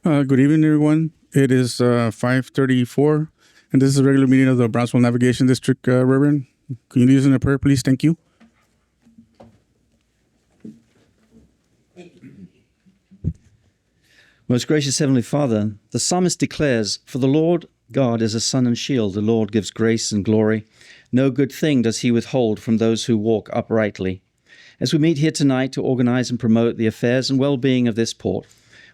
Good evening, everyone. It is 5:34, and this is a regular meeting of the Brownsville Navigation District, Reverend. Can you lead us in a prayer, please? Thank you. Most gracious Heavenly Father, the psalmist declares, "For the Lord God is a sun and shield. The Lord gives grace and glory. No good thing does he withhold from those who walk uprightly." As we meet here tonight to organize and promote the affairs and well-being of this port,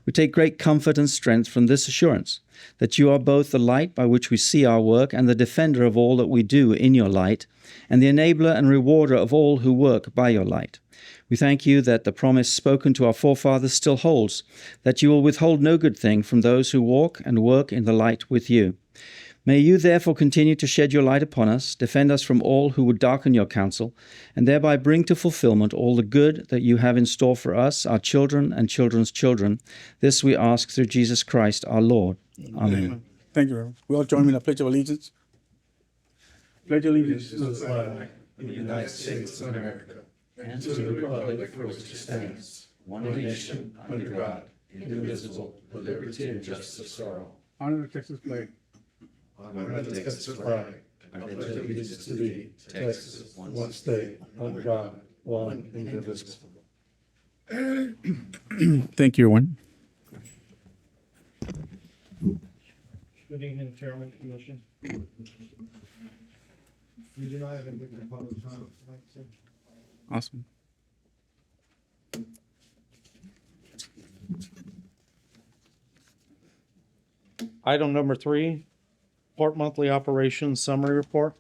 we take great comfort and strength from this assurance that you are both the light by which we see our work and the defender of all that we do in your light, and the enabler and rewarder of all who work by your light. We thank you that the promise spoken to our forefathers still holds, that you will withhold no good thing from those who walk and work in the light with you. May you therefore continue to shed your light upon us, defend us from all who would darken your counsel, and thereby bring to fulfillment all the good that you have in store for us, our children and children's children. This we ask through Jesus Christ our Lord. Amen. Thank you, Reverend. We all join me in a pledge of allegiance. Pledge allegiance to the flag of the United States of America and to the republic for which it stands, one nation, under God, indivisible, with liberty and justice for all. Honor the Texas flag. Honor the Texas flag. I pledge allegiance to thee, Texas, one state, under God, one indivisible. Thank you, everyone. Good evening, Chairman, Commission. We do not have any public comment tonight, sir. Awesome. Item number 3, Port Monthly Operations Summary Report.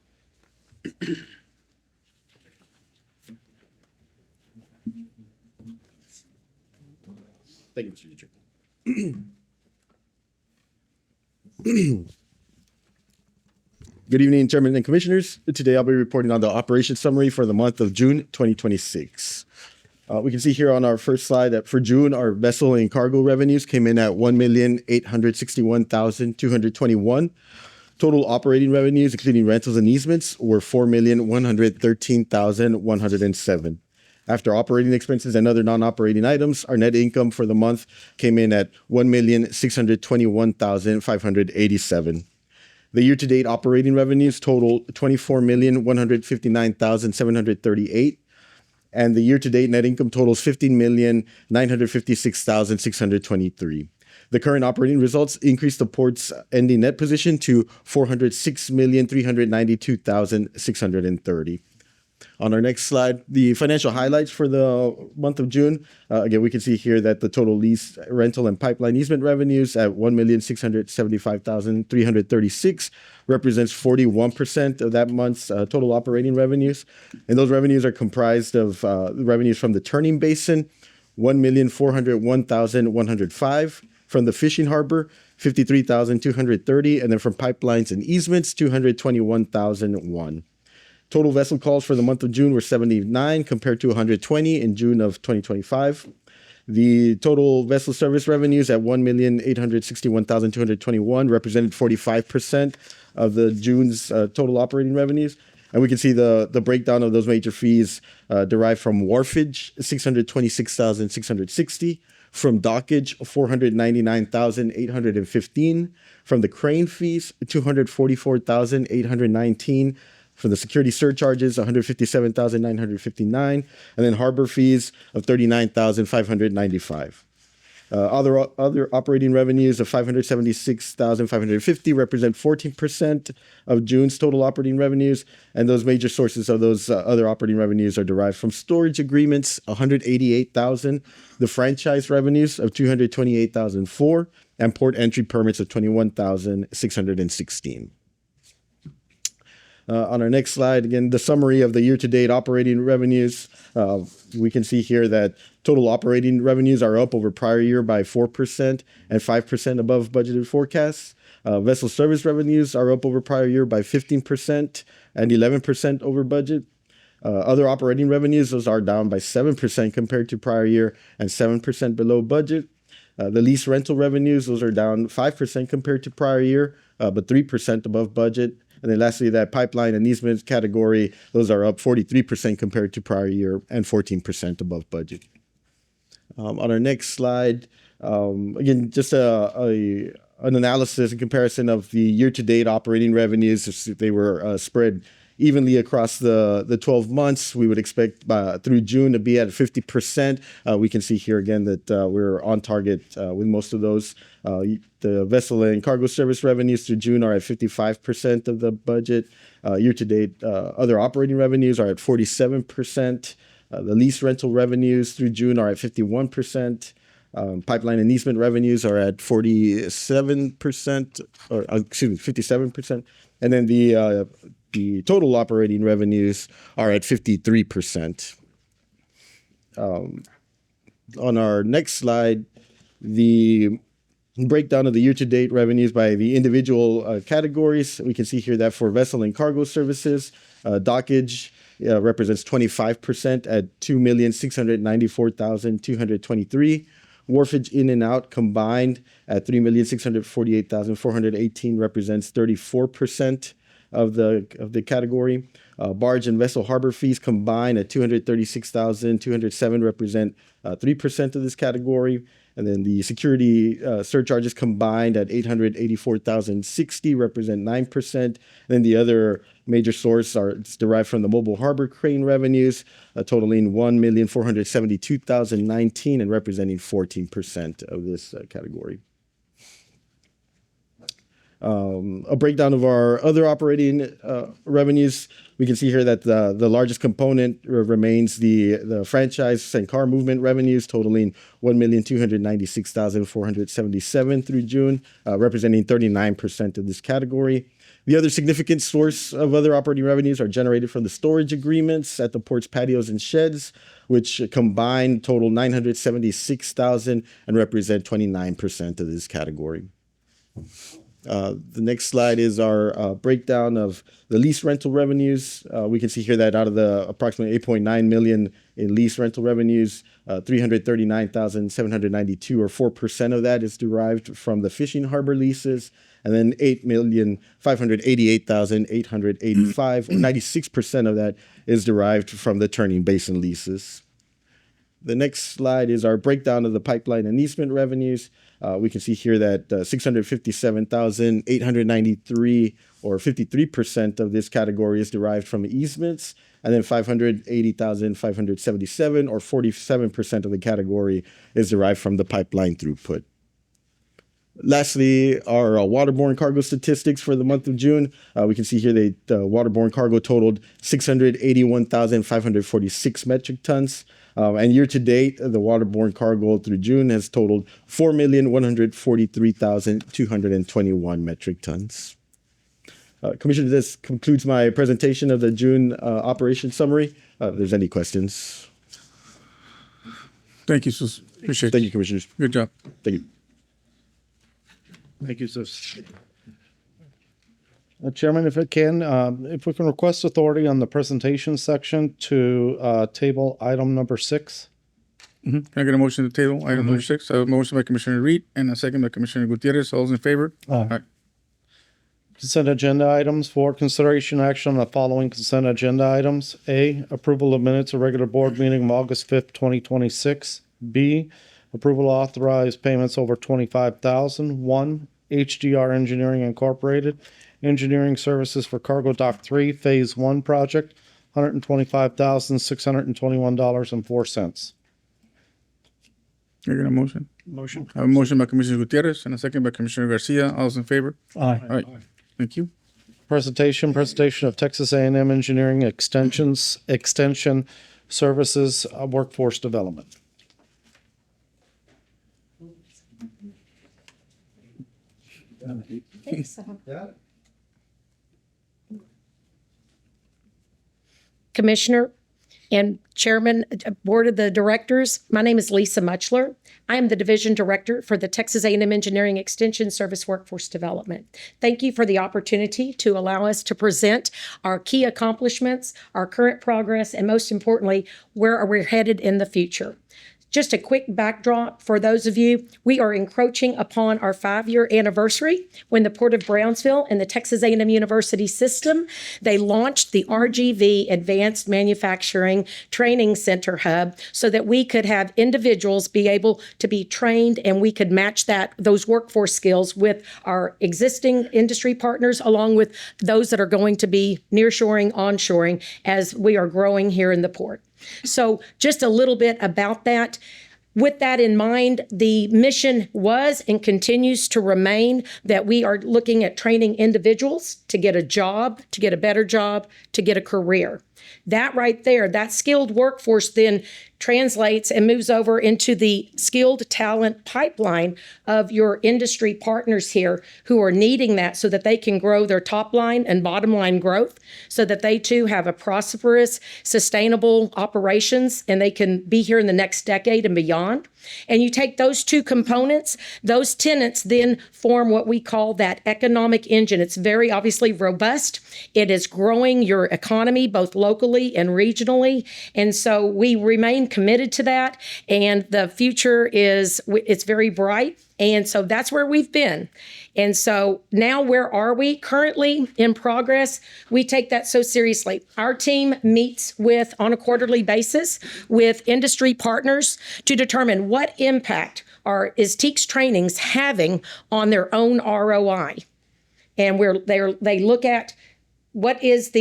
Thank you, Mr. Dietrich. Good evening, Chairman and Commissioners. Today I'll be reporting on the operations summary for the month of June 2026. We can see here on our first slide that for June, our vessel and cargo revenues came in at $1,861,221. Total operating revenues, including rentals and easements, were $4,113,107. After operating expenses and other non-operating items, our net income for the month came in at $1,621,587. The year-to-date operating revenues total $24,159,738, and the year-to-date net income totals $15,956,623. The current operating results increased the port's ending net position to $406,392,630. On our next slide, the financial highlights for the month of June. Again, we can see here that the total lease, rental, and pipeline easement revenues at $1,675,336 represents 41% of that month's total operating revenues. And those revenues are comprised of revenues from the turning basin, $1,401,105, from the fishing harbor, $53,230, and then from pipelines and easements, $221,001. Total vessel calls for the month of June were 79 compared to 120 in June of 2025. The total vessel service revenues at $1,861,221 represented 45% of the June's total operating revenues. And we can see the breakdown of those major fees derived from wharfage, $626,660, from dockage, $499,815, from the crane fees, $244,819, for the security surcharges, $157,959, and then harbor fees of $39,595. Other operating revenues of $576,550 represent 14% of June's total operating revenues, and those major sources of those other operating revenues are derived from storage agreements, $188,000, the franchise revenues of $228,004, and port entry permits of $21,616. On our next slide, again, the summary of the year-to-date operating revenues. We can see here that total operating revenues are up over prior year by 4% and 5% above budgeted forecasts. Vessel service revenues are up over prior year by 15% and 11% over budget. Other operating revenues, those are down by 7% compared to prior year and 7% below budget. The lease rental revenues, those are down 5% compared to prior year, but 3% above budget. And then lastly, that pipeline and easement category, those are up 43% compared to prior year and 14% above budget. On our next slide, Again, just an analysis and comparison of the year-to-date operating revenues. If they were spread evenly across the 12 months, we would expect through June to be at 50%. We can see here again that we're on target with most of those. The vessel and cargo service revenues through June are at 55% of the budget. Year-to-date, other operating revenues are at 47%. The lease rental revenues through June are at 51%. Pipeline and easement revenues are at 47%, or excuse me, 57%. And then the total operating revenues are at 53%. On our next slide, the breakdown of the year-to-date revenues by the individual categories. We can see here that for vessel and cargo services, dockage represents 25% at $2,694,223. Wharfage in and out combined at $3,648,418 represents 34% of the category. Barge and vessel harbor fees combined at $236,207 represent 3% of this category. And then the security surcharges combined at $884,060 represent 9%. And then the other major source it's derived from the mobile harbor crane revenues, totaling $1,472,019 and representing 14% of this category. A breakdown of our other operating revenues. We can see here that the largest component remains the franchise and car movement revenues, totaling $1,296,477 through June, representing 39% of this category. The other significant source of other operating revenues are generated from the storage agreements at the port's patios and sheds, which combined total $976,000 and represent 29% of this category. The next slide is our breakdown of the lease rental revenues. We can see here that out of the approximately $8.9 million in lease rental revenues, $339,792 or 4% of that is derived from the fishing harbor leases, and then $8,588,885 or 96% of that is derived from the turning basin leases. The next slide is our breakdown of the pipeline and easement revenues. We can see here that $657,893 or 53% of this category is derived from easements, and then $580,577 or 47% of the category is derived from the pipeline throughput. Lastly, our waterborne cargo statistics for the month of June. We can see here that waterborne cargo totaled 681,546 metric tons. And year to date, the waterborne cargo through June has totaled 4,143,221 metric tons. Commissioner, this concludes my presentation of the June operation summary. If there's any questions. Thank you, Sus. Appreciate it. Thank you, Commissioners. Good job. Thank you. Thank you, Sus. Chairman, if we can request authority on the presentation section to table item number 6. Can I get a motion to table item number 6? A motion by Commissioner Reed and a second by Commissioner Gutierrez. All those in favor? Aye. Consent agenda items for consideration action on the following consent agenda items. A, approval of minutes of regular board meeting of August 5th, 2026. B, approval to authorize payments over $25,000. 1, HDR Engineering Incorporated, engineering services for Cargo Dock 3, Phase 1 project, $125,621.04. Can I get a motion? Motion. I have a motion by Commissioner Gutierrez and a second by Commissioner Garcia. All those in favor? Aye. All right. Thank you. Presentation of Texas A&M Engineering Extension Services Workforce Development. Commissioner and Chairman, Board of the Directors, my name is Lisa Muchler. I am the Division Director for the Texas A&M Engineering Extension Service Workforce Development. Thank you for the opportunity to allow us to present our key accomplishments, our current progress, and most importantly, where we're headed in the future. Just a quick backdrop for those of you, we are encroaching upon our 5-year anniversary when the Port of Brownsville and the Texas A&M University system, they launched the RGV Advanced Manufacturing Training Center Hub so that we could have individuals be able to be trained and we could match those workforce skills with our existing industry partners along with those that are going to be nearshoring, onshoring as we are growing here in the port. So just a little bit about that. With that in mind, the mission was and continues to remain that we are looking at training individuals to get a job, to get a better job, to get a career. That right there, that skilled workforce then translates and moves over into the skilled talent pipeline of your industry partners here who are needing that so that they can grow their top line and bottom line growth so that they too have a prosperous, sustainable operations and they can be here in the next decade and beyond. And you take those two components, those tenants then form what we call that economic engine. It's very obviously robust. It is growing your economy both locally and regionally. And so we remain committed to that. And the future it's very bright. And so that's where we've been. And so now where are we? Currently in progress, we take that so seriously. Our team meets on a quarterly basis with industry partners to determine what impact is TEAC's trainings having on their own ROI. And they look at what is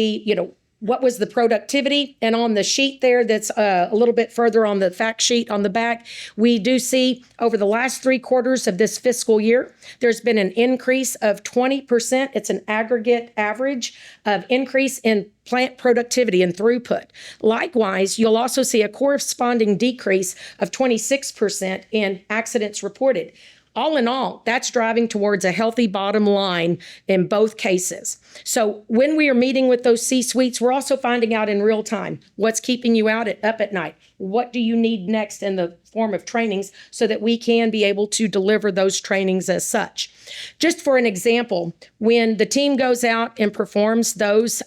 what was the productivity? And on the sheet there that's a little bit further on the fact sheet on the back, we do see over the last 3 quarters of this fiscal year, there's been an increase of 20%. It's an aggregate average of increase in plant productivity and throughput. Likewise, you'll also see a corresponding decrease of 26% in accidents reported. All in all, that's driving towards a healthy bottom line in both cases. So when we are meeting with those C-suites, we're also finding out in real time what's keeping you up at night. What do you need next in the form of trainings so that we can be able to deliver those trainings as such. Just for an example, when the team goes out and performs those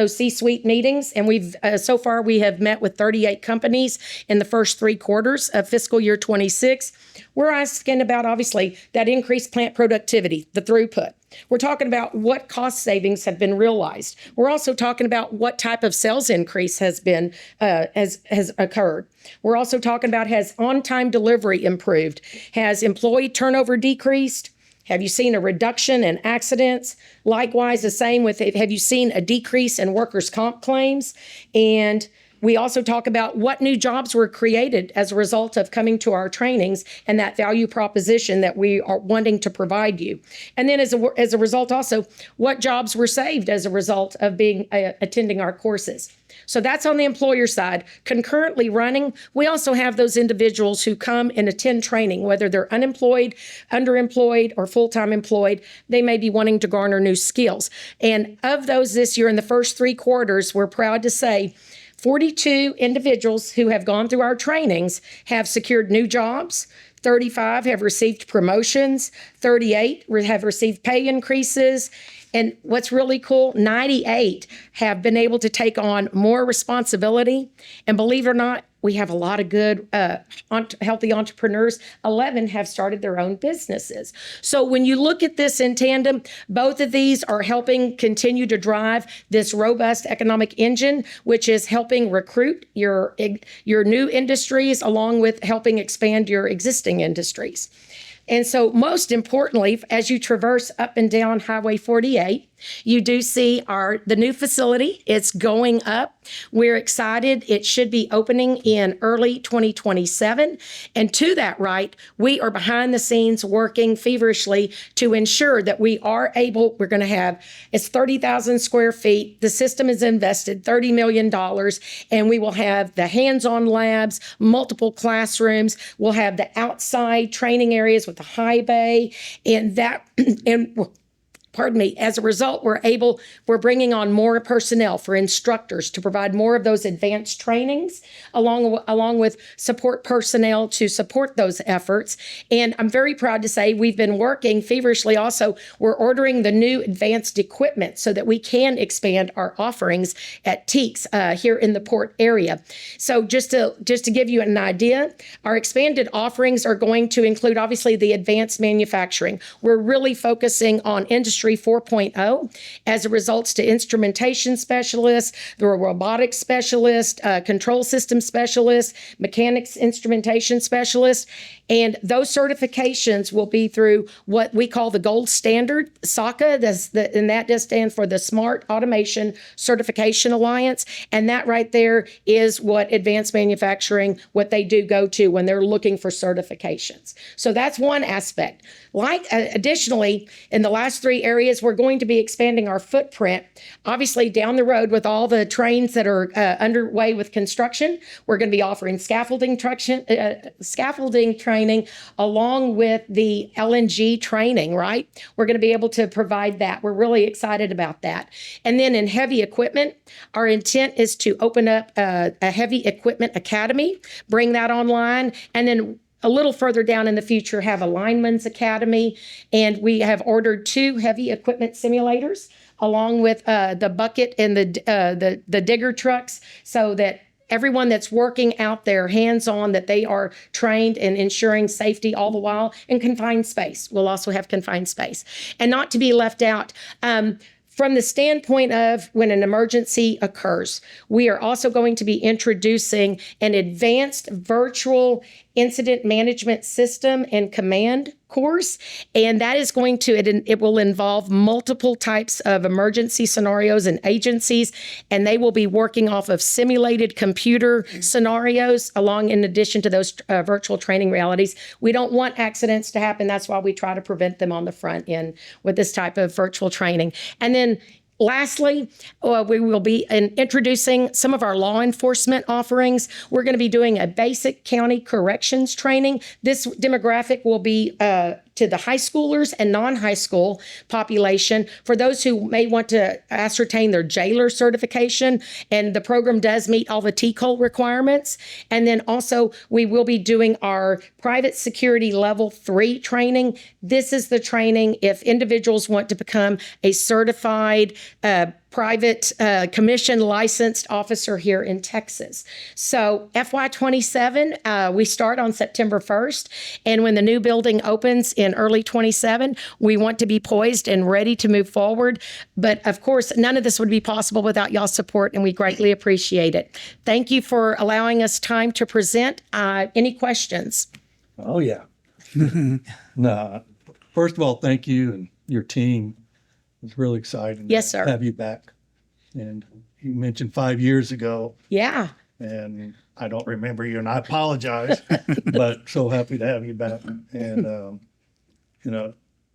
C-suite meetings, and we have met with 38 companies in the first 3 quarters of fiscal year 26. We're asking about, obviously, that increased plant productivity, the throughput. We're talking about what cost savings have been realized. We're also talking about what type of sales increase has occurred. We're also talking about, has on-time delivery improved? Has employee turnover decreased? Have you seen a reduction in accidents? Likewise, the same with, have you seen a decrease in workers' comp claims? And we also talk about what new jobs were created as a result of coming to our trainings and that value proposition that we are wanting to provide you. And then as a result also, what jobs were saved as a result of attending our courses. So that's on the employer side. Concurrently running, we also have those individuals who come and attend training, whether they're unemployed, underemployed, or full-time employed. They may be wanting to garner new skills. And of those this year in the first 3 quarters, we're proud to say 42 individuals who have gone through our trainings have secured new jobs. 35 have received promotions. 38 have received pay increases. And what's really cool, 98 have been able to take on more responsibility. And believe it or not, we have a lot of good, healthy entrepreneurs. 11 have started their own businesses. So when you look at this in tandem, both of these are helping continue to drive this robust economic engine, which is helping recruit your new industries along with helping expand your existing industries. And so most importantly, as you traverse up and down Highway 48, you do see the new facility. It's going up. We're excited. It should be opening in early 2027. And to that right, we are behind the scenes working feverishly to ensure that we're going to have, it's 30,000 square feet. The system is invested $30 million, and we will have the hands-on labs, multiple classrooms. We'll have the outside training areas with the high bay, and pardon me, as a result, we're bringing on more personnel for instructors to provide more of those advanced trainings along with support personnel to support those efforts. And I'm very proud to say we've been working feverishly also. We're ordering the new advanced equipment so that we can expand our offerings at TEEX here in the port area. So just to give you an idea, our expanded offerings are going to include obviously the advanced manufacturing. We're really focusing on Industry 4.0 as it results to instrumentation specialists, the robotics specialist, control system specialist, mechanics instrumentation specialist, and those certifications will be through what we call the gold standard, SACA, and that does stand for the Smart Automation Certification Alliance, and that right there is what advanced manufacturing, what they do go to when they're looking for certifications. So that's one aspect. Additionally, in the last three areas, we're going to be expanding our footprint. Obviously, down the road with all the trains that are underway with construction, we're going to be offering scaffolding training along with the LNG training, right? We're going to be able to provide that. We're really excited about that. And then in heavy equipment, our intent is to open up a heavy equipment academy, bring that online, and then a little further down in the future have a lineman's academy. And we have ordered 2 heavy equipment simulators along with the bucket and the digger trucks so that everyone that's working out there hands-on, that they are trained in ensuring safety all the while in confined space. We'll also have confined space. And not to be left out, from the standpoint of when an emergency occurs, we are also going to be introducing an advanced virtual incident management system and command course. And that is going to, it will involve multiple types of emergency scenarios and agencies, and they will be working off of simulated computer scenarios in addition to those virtual training realities. We don't want accidents to happen. That's why we try to prevent them on the front end with this type of virtual training. And then lastly, we will be introducing some of our law enforcement offerings. We're going to be doing a basic county corrections training. This demographic will be to the high schoolers and non-high school population for those who may want to ascertain their jailer certification. And the program does meet all the TCOL requirements. And then also we will be doing our private security level 3 training. This is the training if individuals want to become a certified private commission licensed officer here in Texas. So FY27, we start on September 1st. And when the new building opens in early 27, we want to be poised and ready to move forward. But of course, none of this would be possible without y'all's support, and we greatly appreciate it. Thank you for allowing us time to present. Any questions? Oh, yeah. No, first of all, thank you and your team. It's really exciting Yes, to sir. have you back. And you mentioned 5 years ago, Yeah. and I don't remember you, and I apologize, but so happy to have you back. And,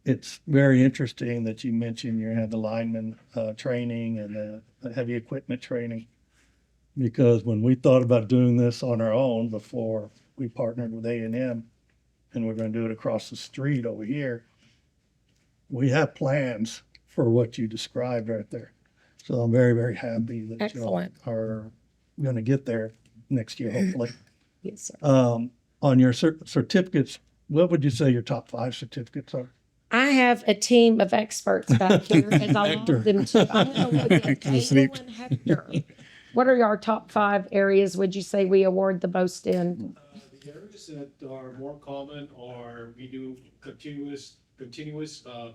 it's very interesting that you mentioned you had the lineman training and the heavy equipment training, because when we thought about doing this on our own before we partnered with A&M, and we're going to do it across the street over here, we have plans for what you described right there. So I'm very, very happy that Excellent. you are going to get there next year, hopefully. Yes, sir. On your certificates, what would you say your top 5 certificates are? I have a team of experts back here, and I love them too. I'm going to look at Caitlin and Hector. What are our top 5 areas, would you say we award the most in? The areas that are more common are we do continuous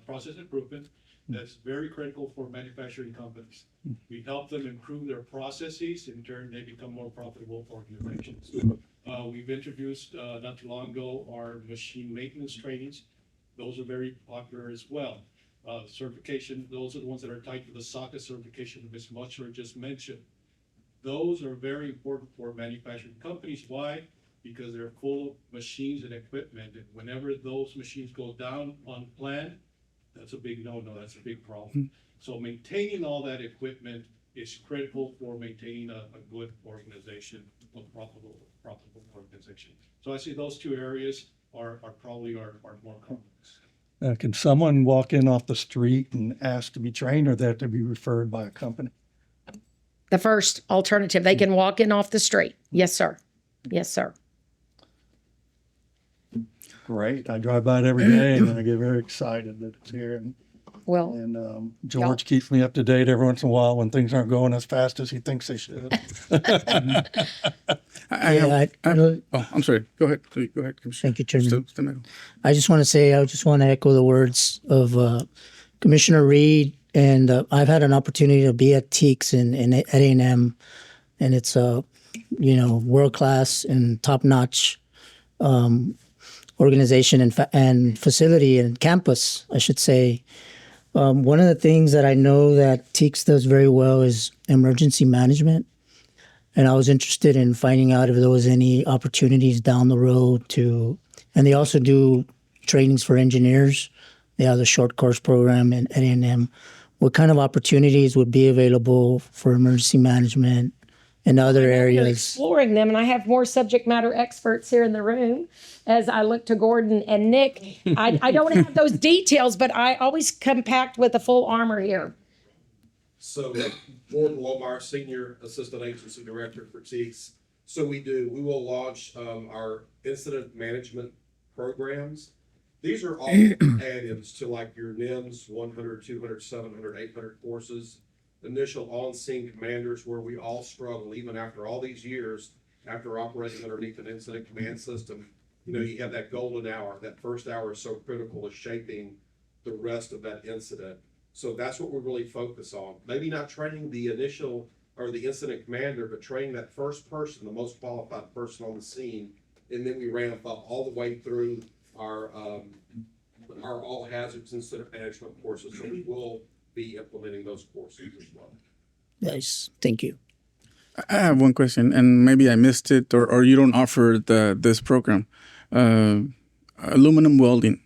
process improvement. That's very critical for manufacturing companies. We help them improve their processes. In turn, they become more profitable organizations. We've introduced not too long ago our machine maintenance trainings. Those are very popular as well. Certification, those are the ones that are tied to the SACA certification that Ms. Mutchler just mentioned. Those are very important for manufacturing companies. Why? Because they're full of machines and equipment. And whenever those machines go down on plan, that's a big no-no, that's a big problem. So maintaining all that equipment is critical for maintaining a good organization, a profitable organization. So I see those 2 areas are probably our more common. Can someone walk in off the street and ask to be trained, or they have to be referred by a company? The first alternative, they can walk in off the street. Yes, sir. Yes, sir. Great. I drive by it every day and I get very excited that it's here. Well, And George keeps me up to date every once in a while when things aren't going as fast as he thinks they should. I'm sorry. Go ahead. Please, go ahead, Commissioner. Thank you, Chairman. Still. I just want to echo the words of Commissioner Reed. And I've had an opportunity to be at TEEX at A&M, and it's a world class and top notch organization and facility and campus, I should say. One of the things that I know that TEEX does very well is emergency management. And I was interested in finding out if there was any opportunities down the road and they also do trainings for engineers. They have a short course program at A&M. What kind of opportunities would be available for emergency management and other We're areas? exploring them, and I have more subject matter experts here in the room. As I look to Gordon and Nick, I don't have those details, but I always come packed with a full armor here. So Gordon Lomar, Senior Assistant Agency Director for TEEX. So we will launch our incident management programs. These are all add-ins to like your NIMS 100, 200, 700, 800 courses, initial on-scene commanders where we all struggle, even after all these years, after operating underneath an incident command system. You have that golden hour. That first hour is so critical to shaping the rest of that incident. So that's what we're really focused on. Maybe not training the initial or the incident commander, but training that first person, the most qualified person on the scene. And then we ramp up all the way through our all hazards incident management courses. So we will be implementing those courses as well. Nice. Thank you. I have one question, and maybe I missed it, or you don't offer this program. Aluminum welding.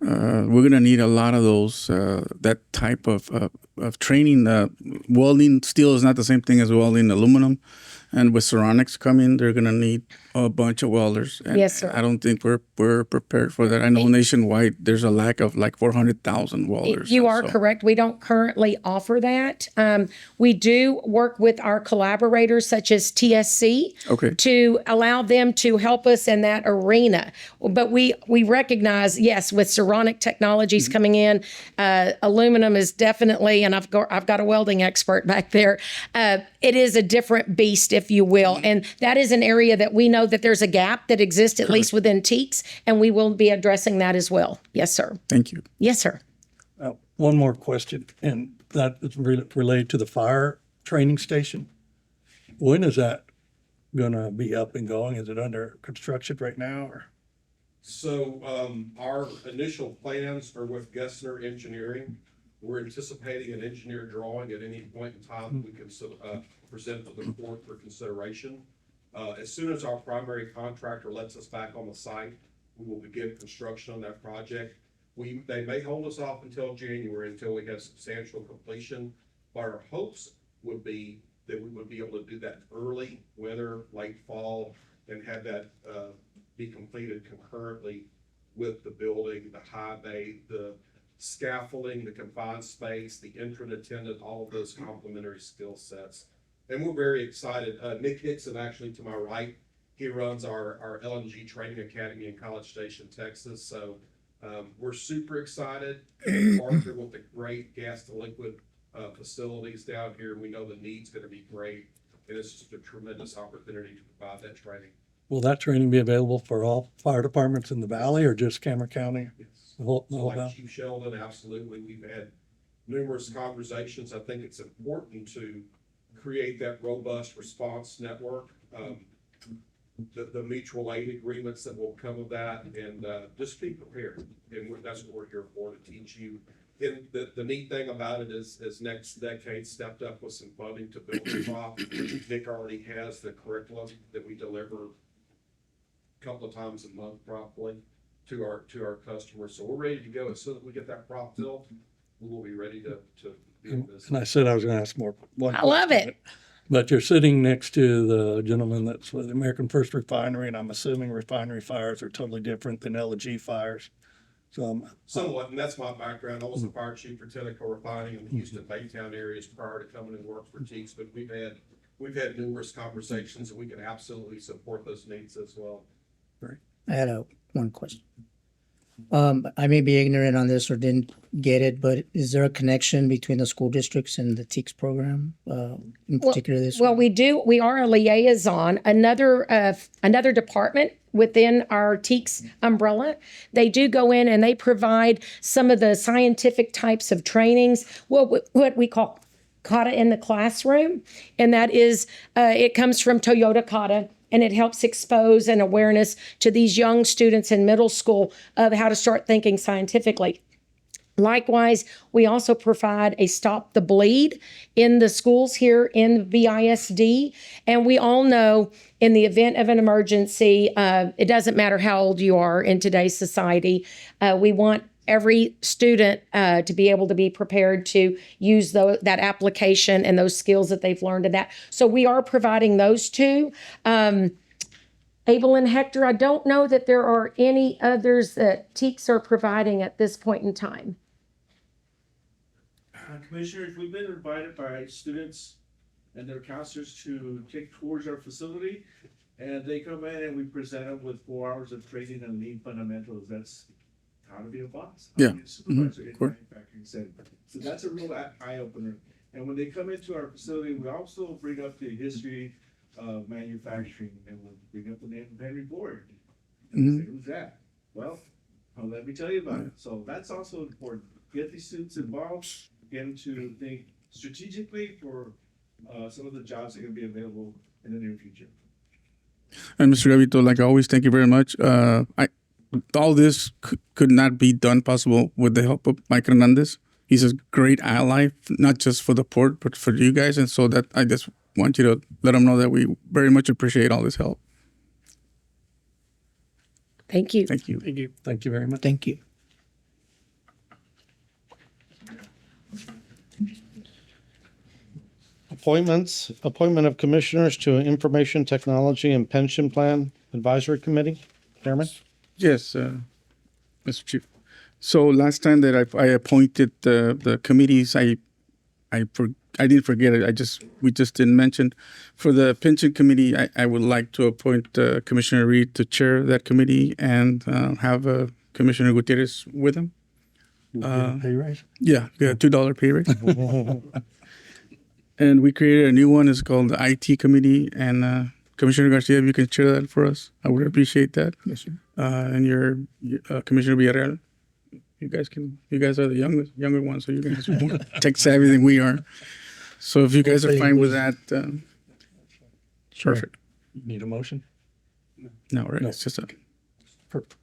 We're gonna need a lot of those. That type of training. Welding steel is not the same thing as welding aluminum, and with ceramics coming, they're gonna need a bunch of welders. And Yes, sir. I don't think we're prepared for that. I know nationwide there's a lack of like 400,000 welders. You are So- correct. We don't currently offer that. We do work with our collaborators such as TSC Okay. to allow them to help us in that arena. But we recognize, yes, with ceramic technologies coming in, aluminum is definitely, and I've got a welding expert back there. It is a different beast, if you will. And that is an area that we know that there's a gap that exists, at least within TEEX, and we will be addressing that as well. Yes, sir. Thank you. Yes, sir. One more question, and that is related to the fire training station. When is that going to be up and going? Is it under construction right now? Or? So our initial plans are with Gessner Engineering. We're anticipating an engineer drawing at any point in time we can present to the court for consideration. As soon as our primary contractor lets us back on the site, we will begin construction on that project. They may hold us off until January until we have substantial completion, but our hopes would be that we would be able to do that early winter, late fall, and have that be completed concurrently with the building, the high bay, the scaffolding, the confined space, the entrant attendant, all of those complementary skill sets. And we're very excited. Nick Hickson, actually to my right, he runs our LNG Training Academy in College Station, Texas. So we're super excited to partner with the great gas to liquid facilities down here. We know the need's going to be great, and it's just a tremendous opportunity to provide that training. Will that training be available for all fire departments in the valley or just Cameron County? Yes. The whole So like valley? Chief Sheldon, absolutely. We've had numerous conversations. I think it's important to create that robust response network. The mutual aid agreements that will come of that, and just be prepared. And that's what we're here for, to teach you. And the neat thing about it is next decade stepped up with some funding to build the prop. Nick already has the curriculum that we deliver a couple of times a month probably to our customers. So we're ready to go. As soon as we get that prop built, we will be ready to be in business. And I said I was going to ask more. I love it. But you're sitting next to the gentleman that's with American First Refinery, and I'm assuming refinery fires are totally different than LNG fires. Somewhat, and that's my background. I was the fire chief for Tenneco Refining in the Houston Baytown areas prior to coming and work for Teeks, but we've had numerous conversations, and we can absolutely support those needs as well. I had one question. I may be ignorant on this or didn't get it, but is there a connection between the school districts and the TEACS program, in particular this Well, one? we do. We are a liaison. Another department within our TEACS umbrella, they do go in and they provide some of the scientific types of trainings. What we call Kata in the classroom, and that is it comes from Toyota Kata. And it helps expose an awareness to these young students in middle school of how to start thinking scientifically. Likewise, we also provide a Stop the Bleed in the schools here in VISD. And we all know in the event of an emergency, it doesn't matter how old you are in today's society, we want every student to be able to be prepared to use that application and those skills that they've learned in that. So we are providing those two. Abel and Hector, I don't know that there are any others that TEACS are providing at this point in time. Commissioners, we've been invited by students and their counselors to take tours of our facility, and they come in and we present them with 4 hours of training on lean fundamentals. That's how to be a boss. How to be a supervisor in manufacturing setting. So that's a real eye opener. And when they come into our facility, we also bring up the history of manufacturing, and we'll bring up the name of Henry Ford. And say, who's that? Well, let me tell you about it. So that's also important. Get these students involved, get them to think strategically for some of the jobs that are going to be available in the near future. And Mr. Gavito, like always, thank you very much. All this could not be done possible with the help of Mike Hernandez. He's a great ally, not just for the port, but for you guys. And so that I just want you to let him know that we very much appreciate all this help. Thank you. Thank you. Thank you. Thank you very much. Thank you. Appointments, appointment of commissioners to Information Technology and Pension Plan Advisory Committee. Chairman? Yes, Mr. Chief. So last time that I appointed the committees, I didn't forget it. We just didn't mention. For the pension committee, I would like to appoint Commissioner Reed to chair that committee and have Commissioner Gutierrez with him. Pay raise? Yeah, $2 pay raise. And we created a new one. It's called the IT committee. And Commissioner Garcia, if you can chair that for us, I would appreciate that. Yes, sir. And your Commissioner Villarreal. You guys are the younger ones, so you guys are more tech savvy than we are. So if you guys are fine with that, perfect. Need a motion? No, right? It's just a. Perfect.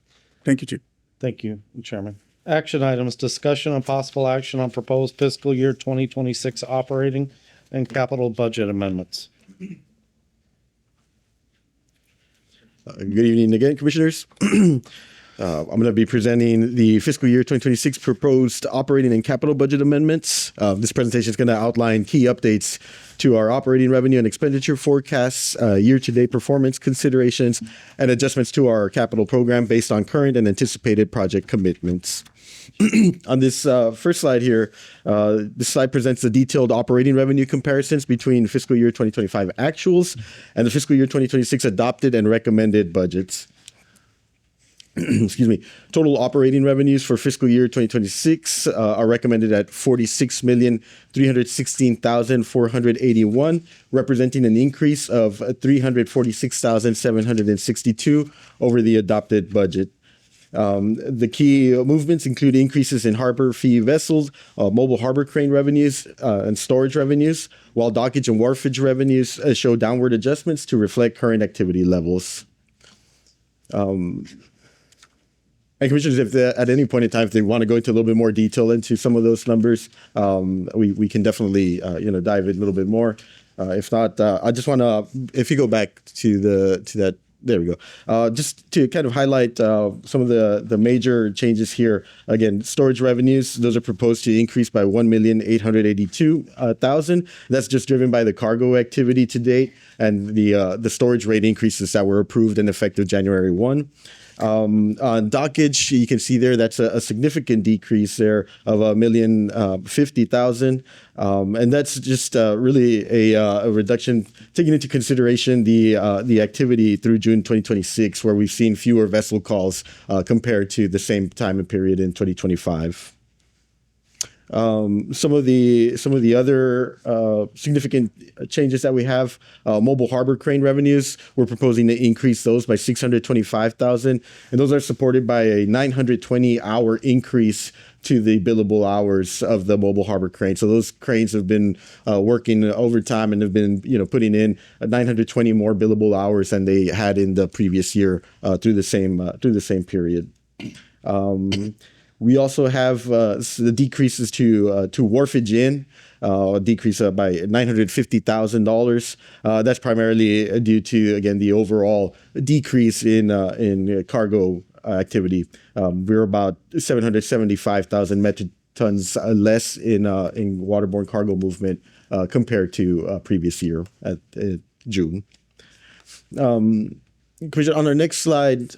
Thank you, Chief. Thank you, Chairman. Action items, discussion and possible action on proposed fiscal year 2026 operating and capital budget amendments. Good evening again, Commissioners. I'm going to be presenting the fiscal year 2026 proposed operating and capital budget amendments. This presentation is going to outline key updates to our operating revenue and expenditure forecasts, year-to-date performance considerations, and adjustments to our capital program based on current and anticipated project commitments. On this first slide here, this slide presents the detailed operating revenue comparisons between fiscal year 2025 actuals and the fiscal year 2026 adopted and recommended budgets. Excuse me. Total operating revenues for fiscal year 2026 are recommended at $46,316,481, representing an increase of $346,762 over the adopted budget. The key movements include increases in harbor fee vessels, mobile harbor crane revenues, and storage revenues, while dockage and wharfage revenues show downward adjustments to reflect current activity levels. And Commissioners, if at any point in time, if they want to go into a little bit more detail into some of those numbers, we can definitely dive in a little bit more. If not, I just want to, if you go back to that, there we go. Just to kind of highlight some of the major changes here. Again, storage revenues, those are proposed to increase by $1,882,000. That's just driven by the cargo activity to date and the storage rate increases that were approved and effective January 1. On dockage, you can see there that's a significant decrease there of $1,050,000, and that's just really a reduction taking into consideration the activity through June 2026, where we've seen fewer vessel calls compared to the same time and period in 2025. Some of the other significant changes that we have, mobile harbor crane revenues, we're proposing to increase those by $625,000, and those are supported by a 920-hour increase to the billable hours of the mobile harbor crane. So those cranes have been working overtime and have been putting in 920 more billable hours than they had in the previous year through the same period. We also have the decreases to wharfage in, decrease by $950,000. That's primarily due to, again, the overall decrease in cargo activity. We're about 775,000 metric tons less in waterborne cargo movement compared to previous year at June. On our next slide.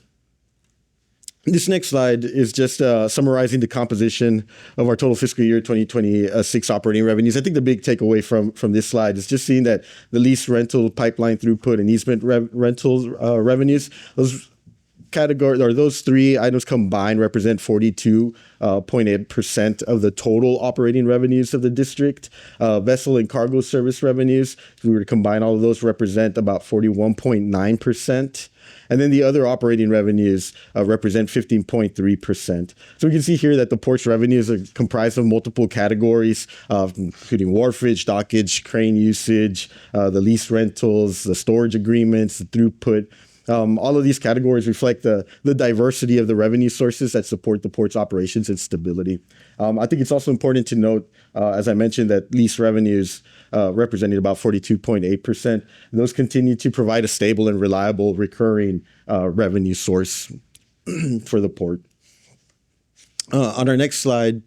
This next slide is just summarizing the composition of our total fiscal year 2026 operating revenues. I think the big takeaway from this slide is just seeing that the lease rental, pipeline throughput, and easement rentals revenues, those three items combined represent 42.8% of the total operating revenues of the district. Vessel and cargo service revenues, if we were to combine all of those, represent about 41.9%. And then the other operating revenues represent 15.3%. So we can see here that the port's revenues are comprised of multiple categories, including wharfage, dockage, crane usage, the lease rentals, the storage agreements, the throughput. All of these categories reflect the diversity of the revenue sources that support the port's operations and stability. I think it's also important to note, as I mentioned, that lease revenues represented about 42.8%. Those continue to provide a stable and reliable recurring revenue source for the port. On our next slide,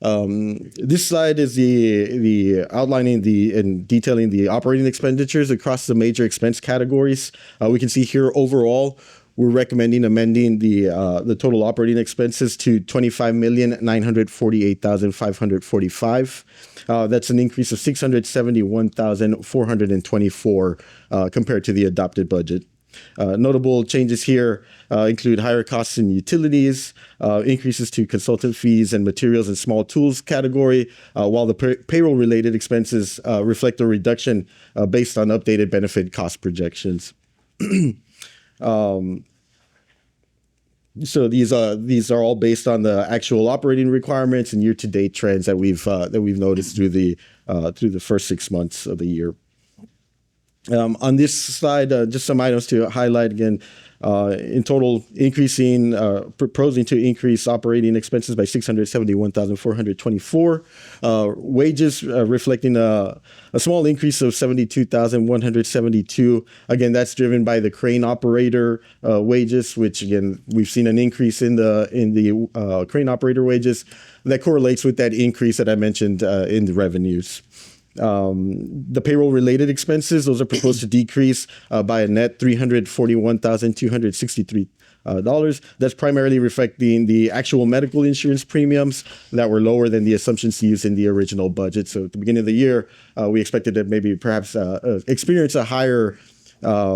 this slide is the outlining and detailing the operating expenditures across the major expense categories. We can see here overall, we're recommending amending the total operating expenses to $25,948,545. That's an increase of $671,424 compared to the adopted budget. Notable changes here include higher costs in utilities, increases to consultant fees and materials and small tools category, while the payroll-related expenses reflect a reduction based on updated benefit cost projections. So these are all based on the actual operating requirements and year-to-date trends that we've noticed through the first 6 months of the year. On this slide, just some items to highlight again. In total, proposing to increase operating expenses by $671,424. Wages reflecting a small increase of $72,172. Again, that's driven by the crane operator wages, which again we've seen an increase in the crane operator wages that correlates with that increase that I mentioned in the revenues. The payroll-related expenses, those are proposed to decrease by a net $341,263. That's primarily reflecting the actual medical insurance premiums that were lower than the assumptions used in the original budget. So at the beginning of the year, we expected to maybe perhaps experience a higher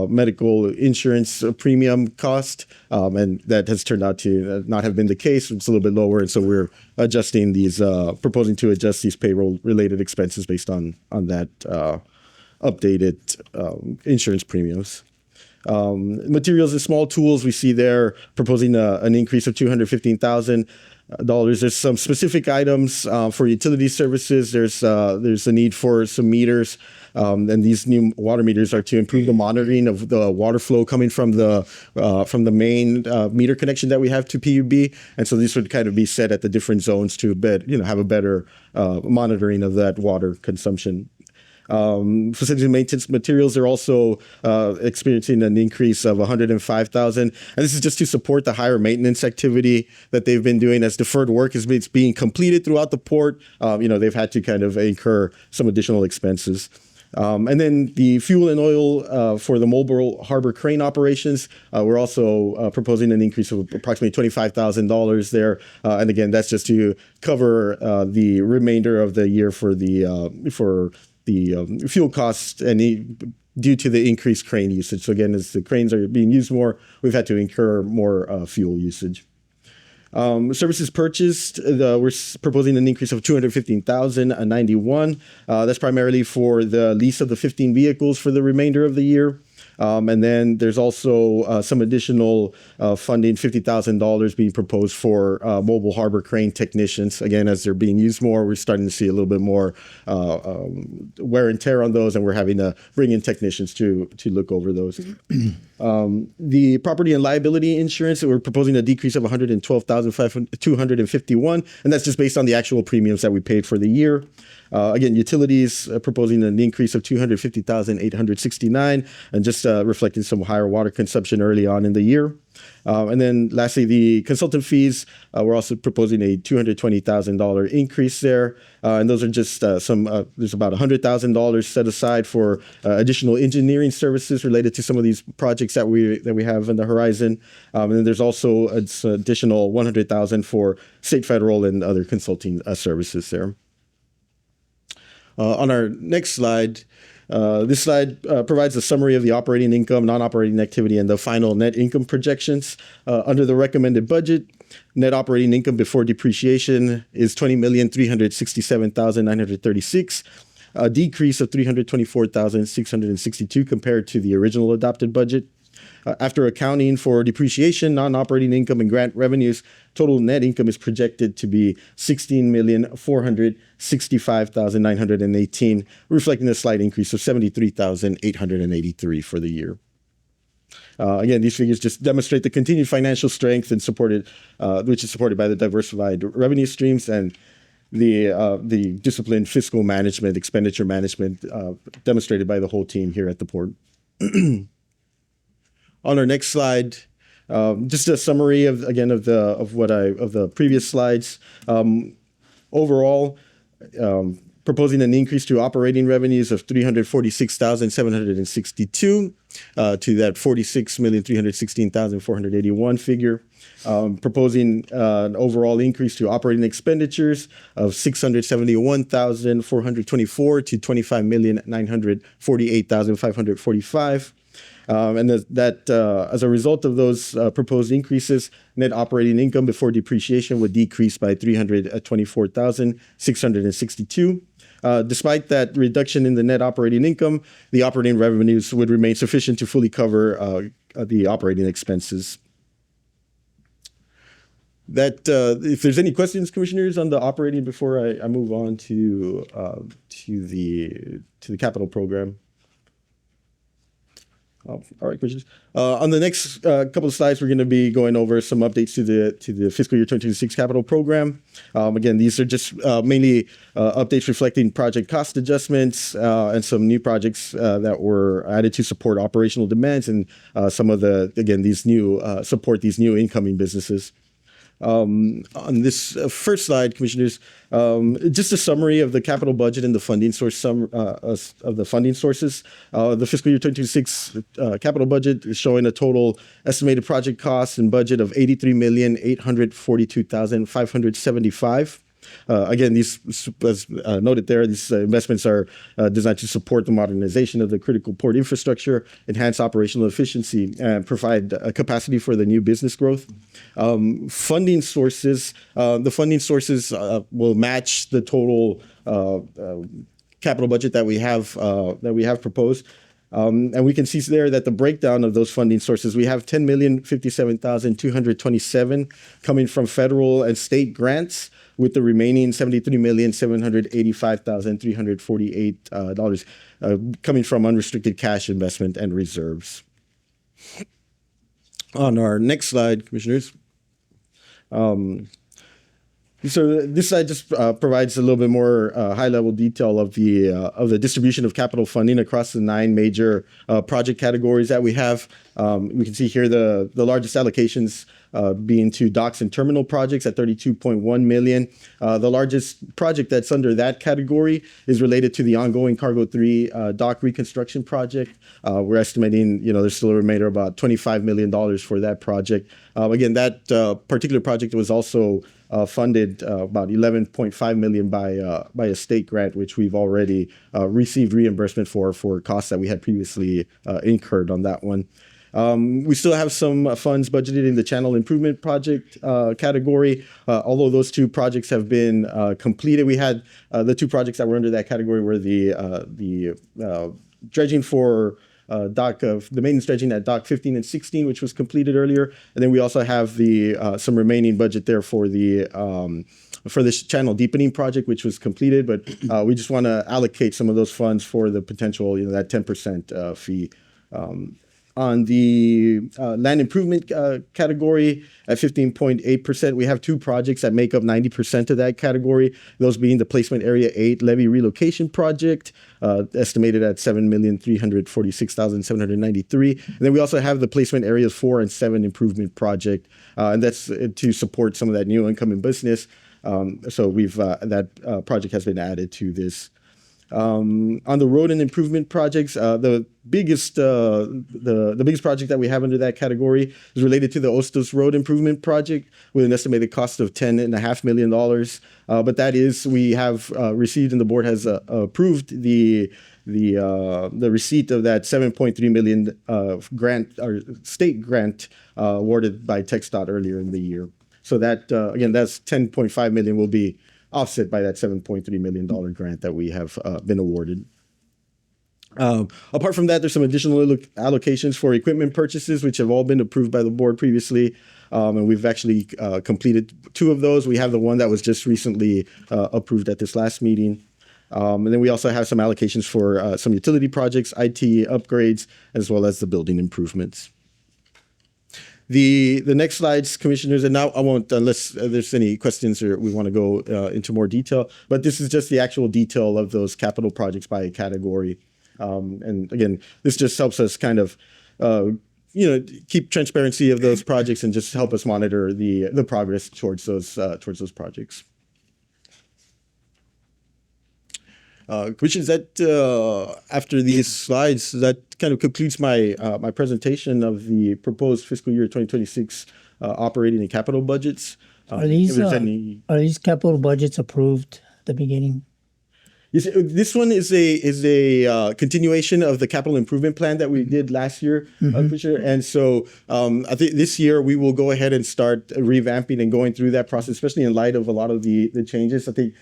medical insurance premium cost, and that has turned out to not have been the case. It's a little bit lower, and so we're adjusting these, proposing to adjust these payroll-related expenses based on that updated insurance premiums. Materials and small tools, we see there proposing an increase of $215,000. There's some specific items for utility services. There's a need for some meters, and these new water meters are to improve the monitoring of the water flow coming from the main meter connection that we have to PUB. And so these would kind of be set at the different zones to have a better monitoring of that water consumption. Facility maintenance materials are also experiencing an increase of $105,000, and this is just to support the higher maintenance activity that they've been doing as deferred work is being completed throughout the port. They've had to kind of incur some additional expenses. And then the fuel and oil for the Mobile Harbor crane operations, we're also proposing an increase of approximately $25,000 there. And again, that's just to cover the remainder of the year for the fuel costs and due to the increased crane usage. So again, as the cranes are being used more, we've had to incur more fuel usage. Services purchased, we're proposing an increase of $215,091. That's primarily for the lease of the 15 vehicles for the remainder of the year. And then there's also some additional funding, $50,000 being proposed for mobile harbor crane technicians. Again, as they're being used more, we're starting to see a little bit more wear and tear on those, and we're having to bring in technicians to look over those. The property and liability insurance, we're proposing a decrease of $112,251, and that's just based on the actual premiums that we paid for the year. Again, utilities proposing an increase of $250,869, and just reflecting some higher water consumption early on in the year. And then lastly, the consultant fees, we're also proposing a $220,000 increase there. And those are just there's about $100,000 set aside for additional engineering services related to some of these projects that we have on the horizon. And then there's also an additional $100,000 for state, federal, and other consulting services there. On our next slide, this slide provides a summary of the operating income, non-operating activity, and the final net income projections. Under the recommended budget, net operating income before depreciation is $20,367,936, a decrease of $324,662 compared to the original adopted budget. After accounting for depreciation, non-operating income, and grant revenues, total net income is projected to be $16,465,918, reflecting a slight increase of $73,883 for the year. Again, these figures just demonstrate the continued financial strength and which is supported by the diversified revenue streams and the disciplined fiscal management, expenditure management demonstrated by the whole team here at the port. On our next slide, just a summary of the previous slides. Overall, proposing an increase to operating revenues of $346,762 to that $46,316,481 figure. Proposing an overall increase to operating expenditures of $671,424 to $25,948,545. And that as a result of those proposed increases, net operating income before depreciation would decrease by $324,662. Despite that reduction in the net operating income, the operating revenues would remain sufficient to fully cover the operating expenses. If there's any questions, commissioners, on the operating before I move on to the capital program. All right, questions. On the next couple of slides, we're going to be going over some updates to the fiscal year 2026 capital program. Again, these are just mainly updates reflecting project cost adjustments and some new projects that were added to support operational demands and some of these new incoming businesses. On this first slide, commissioners, just a summary of the capital budget and the funding source of the funding sources. The fiscal year 2026 capital budget is showing a total estimated project cost and budget of $83,842,575. Again, these, as noted there, these investments are designed to support the modernization of the critical port infrastructure, enhance operational efficiency, and provide capacity for the new business growth. Funding sources, the funding sources will match the total capital budget that we have proposed. And we can see there that the breakdown of those funding sources, we have $10,057,227 coming from federal and state grants, with the remaining $73,785,348 coming from unrestricted cash investment and reserves. On our next slide, commissioners. So this slide just provides a little bit more high-level detail of the distribution of capital funding across the 9 major project categories that we have. We can see here the largest allocations being to docks and terminal projects at 32.1 million. The largest project that's under that category is related to the ongoing Cargo 3 dock reconstruction project. We're estimating, there's still a remainder of about $25 million for that project. Again, that particular project was also funded about 11.5 million by a state grant, which we've already received reimbursement for costs that we had previously incurred on that one. We still have some funds budgeted in the channel improvement project category. Although those two projects have been completed, we had the two projects that were under that category were the dredging for the maintenance dredging at dock 15 and 16, which was completed earlier, and then we also have the some remaining budget there for this channel deepening project, which was completed. But we just want to allocate some of those funds for the potential, that 10% fee. On the land improvement category at 15.8%, we have two projects that make up 90% of that category, those being the Placement Area 8 levee relocation project, estimated at $7,346,793. And then we also have the Placement Areas 4 and 7 improvement project, and that's to support some of that new income in business. So that project has been added to this. On the road and improvement projects, the biggest project that we have under that category is related to the Ostos Road Improvement Project with an estimated cost of $10.5 million. But we have received and the board has approved the receipt of that $7.3 million grant or state grant awarded by TxDOT earlier in the year. So that again, that's $10.5 million will be offset by that $7.3 million grant that we have been awarded. Apart from that, there's some additional allocations for equipment purchases, which have all been approved by the board previously. And we've actually completed two of those. We have the one that was just recently approved at this last meeting. And then we also have some allocations for some utility projects, IT upgrades, as well as the building improvements. The next slides, commissioners, and now I won't, unless there's any questions or we want to go into more detail, but this is just the actual detail of those capital projects by category. And again, this just helps us kind of, keep transparency of those projects and just help us monitor the progress towards those projects. Commissioners, that after these slides, that kind of concludes my my presentation of the proposed fiscal year 2026 operating and capital budgets. Are these capital budgets approved at the beginning? Yes, this one is a continuation of the capital improvement plan that we did last year, Commissioner. And so I think this year we will go ahead and start revamping and going through that process, especially in light of a lot of the changes. I think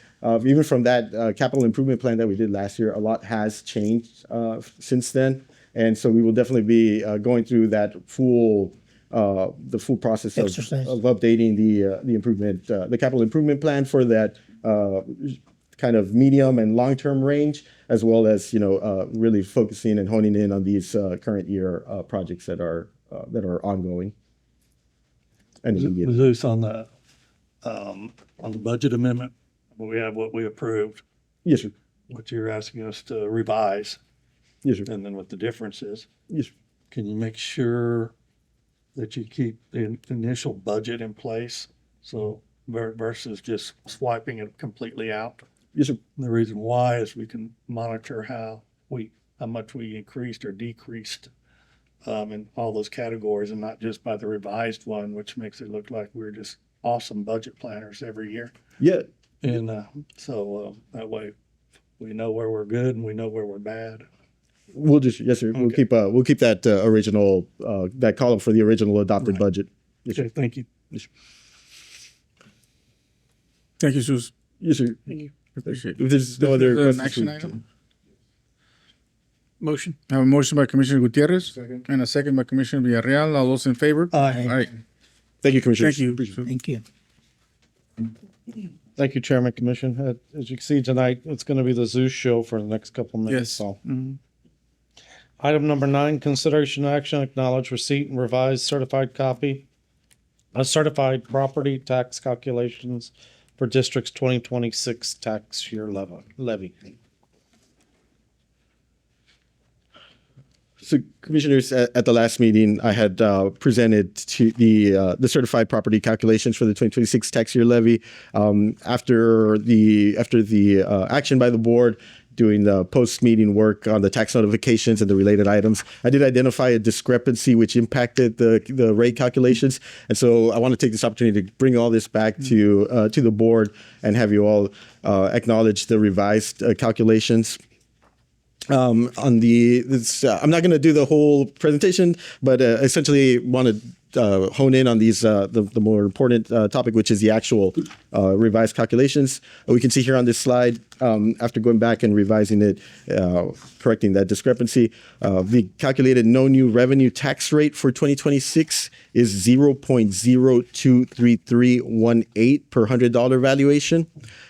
even from that capital improvement plan that we did last year, a lot has changed since then. And so we will definitely be going through that the full process of updating the capital improvement plan for that kind of medium and long-term range, as well as really focusing and honing in on these current year projects that are ongoing. And Zeus, on the budget amendment, we have what we approved. Yes, sir. What you're asking us to revise. Yes, sir. And then what the difference is. Yes, sir. Can you make sure that you keep the initial budget in place? So versus just swiping it completely out. Yes, sir. The reason why is we can monitor how much we increased or decreased in all those categories, and not just by the revised one, which makes it look like we're just awesome budget planners every year. Yeah. And so that way we know where we're good and we know where we're bad. Yes, sir. Okay. We'll keep that original that column for the original adopted budget. Yes, okay, thank you. Yes, sir. Thank you, Zeus. Yes, sir. Thank you. Appreciate it. If there's no other an questions, action item? Motion. I have a motion by Commissioner Gutierrez and a second by Commissioner Villarreal. All those in favor? Aye. All right. Thank you, Commissioner. Thank you. Thank you. Thank you, Chairman, Commission. As you can see tonight, it's going to be the Zeus show for the next couple of minutes. Yes. So. Item number 9, consideration action, acknowledge receipt and revised certified copy of certified property tax calculations for district's 2026 tax year levy. So, commissioners, at the last meeting, I had presented to the certified property calculations for the 2026 tax year levy. After the action by the board, doing the post-meeting work on the tax notifications and the related items, I did identify a discrepancy which impacted the rate calculations. And so I want to take this opportunity to bring all this back to the board and have you all acknowledge the revised calculations. I'm not going to do the whole presentation, but essentially want to hone in on these the more important topic, which is the actual revised calculations. We can see here on this slide, after going back and revising it, correcting that discrepancy, the calculated no new revenue tax rate for 2026 is 0.023318 per $100 valuation,